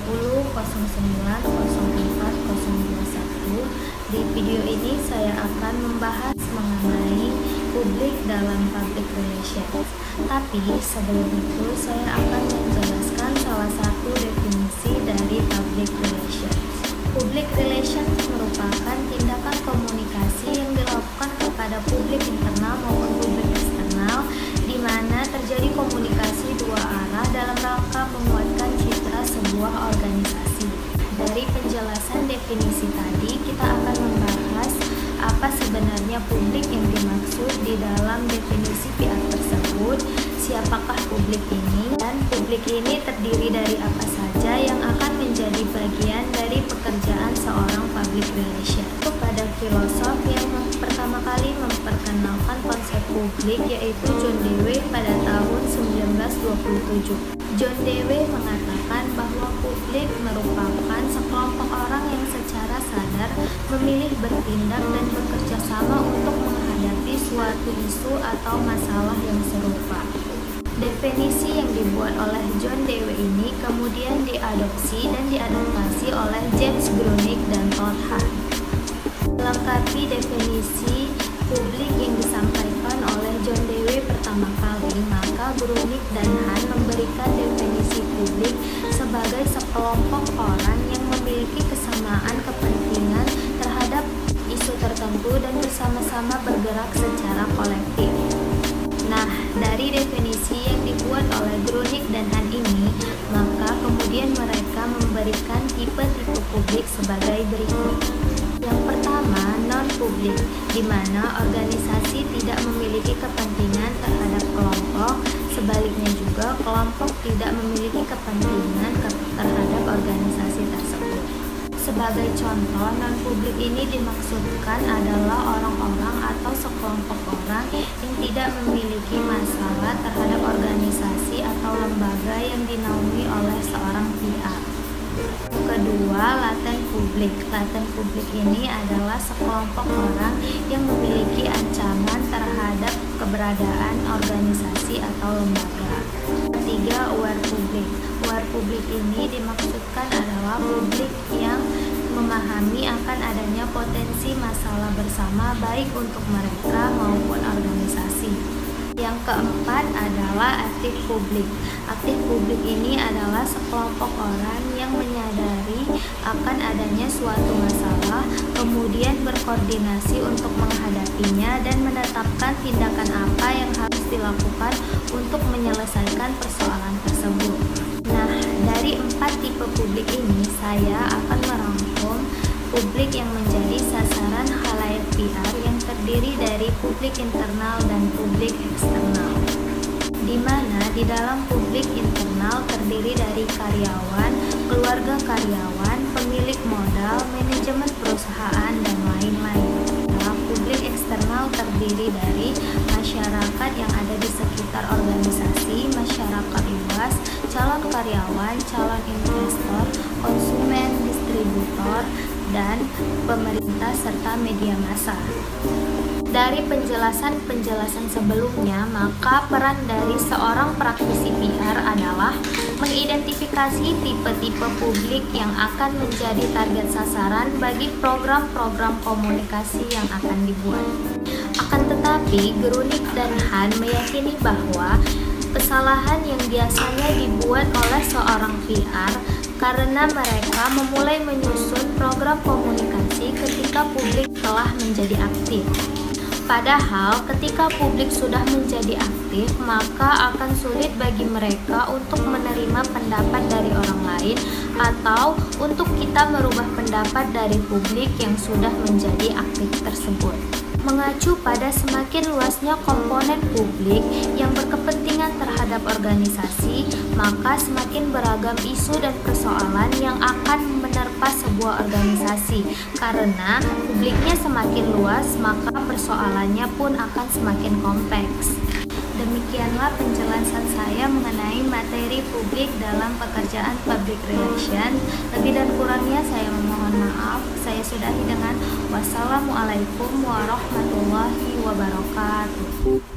20090401. Di video ini saya akan membahas mengenai publik dalam public relations. Tapi sebelum itu saya akan menjelaskan salah satu definisi dari public relations. Public relations merupakan tindakan komunikasi yang dilakukan kepada publik internal maupun publik eksternal, di mana terjadi komunikasi dua arah dalam rangka menguatkan citra sebuah organisasi. Dari penjelasan definisi tadi, kita akan membahas apa sebenarnya publik yang dimaksud di dalam definisi PR tersebut, siapakah publik ini, dan publik ini terdiri dari apa saja yang akan menjadi bagian dari pekerjaan seorang public relation. Pada filosof yang pertama kali memperkenalkan konsep publik yaitu John Dewey pada tahun 1927. John Dewey mengatakan bahwa publik merupakan sekelompok orang yang secara sadar memilih bertindak dan bekerja sama untuk menghadapi suatu isu atau masalah yang serupa. Definisi yang dibuat oleh John Dewey ini kemudian diadopsi dan diadaptasi oleh James Grunig dan Todd Hahn. Melengkapi definisi publik yang disampaikan oleh John Dewey pertama kali, maka Grunig dan Hahn memberikan definisi publik sebagai sekelompok orang yang memiliki kesamaan kepentingan terhadap isu tertentu dan bersama-sama bergerak secara kolektif. Nah, dari definisi yang dibuat oleh Grunig dan Hahn ini, maka kemudian mereka memberikan tipe-tipe publik sebagai berikut. Yang pertama, non-publik, di mana organisasi tidak memiliki kepentingan terhadap kelompok, sebaliknya juga kelompok tidak memiliki kepentingan terhadap organisasi tersebut. Sebagai contoh, non-publik ini dimaksudkan adalah orang-orang atau sekelompok orang yang tidak memiliki masalah terhadap organisasi atau lembaga yang dinaungi oleh seorang pihak. Kedua, laten publik. Laten publik ini adalah sekelompok orang yang memiliki ancaman terhadap keberadaan organisasi atau lembaga. Ketiga, aware publik. Aware publik ini dimaksudkan adalah publik yang memahami akan adanya potensi masalah bersama baik untuk mereka maupun organisasi. Yang keempat adalah aktif publik. Aktif publik ini adalah sekelompok orang yang menyadari akan adanya suatu masalah, kemudian berkoordinasi untuk menghadapinya dan menetapkan tindakan apa yang harus dilakukan untuk menyelesaikan persoalan tersebut. Nah, dari 4 tipe publik ini, saya akan merangkum publik yang menjadi sasaran khalayak PR yang terdiri dari publik internal dan publik eksternal. Di mana di dalam publik internal terdiri dari karyawan, keluarga karyawan, pemilik modal, manajemen perusahaan, dan lain-lain. Dalam publik eksternal terdiri dari masyarakat yang ada di sekitar organisasi, masyarakat luas, calon karyawan, calon investor, konsumen, distributor, dan pemerintah serta media massa. Dari penjelasan-penjelasan sebelumnya, maka peran dari seorang praktisi PR adalah mengidentifikasi tipe-tipe publik yang akan menjadi target sasaran bagi program-program komunikasi yang akan dibuat. Akan tetapi, Grunig dan Hahn meyakini bahwa kesalahan yang biasanya dibuat oleh seorang PR karena mereka memulai menyusun program komunikasi ketika publik telah menjadi aktif. Padahal ketika publik sudah menjadi aktif, maka akan sulit bagi mereka untuk menerima pendapat dari orang lain atau untuk kita merubah pendapat dari publik yang sudah menjadi aktif tersebut. Mengacu pada semakin luasnya komponen publik yang berkepentingan terhadap organisasi, maka semakin beragam isu dan persoalan yang akan menerpa sebuah organisasi. Karena publiknya semakin luas, maka persoalannya pun akan semakin kompleks. Demikianlah penjelasan saya mengenai materi publik dalam pekerjaan public relation. Lebih dan kurangnya saya memohon maaf. Saya sudahi dengan wassalamualaikum warahmatullahi wabarakatuh.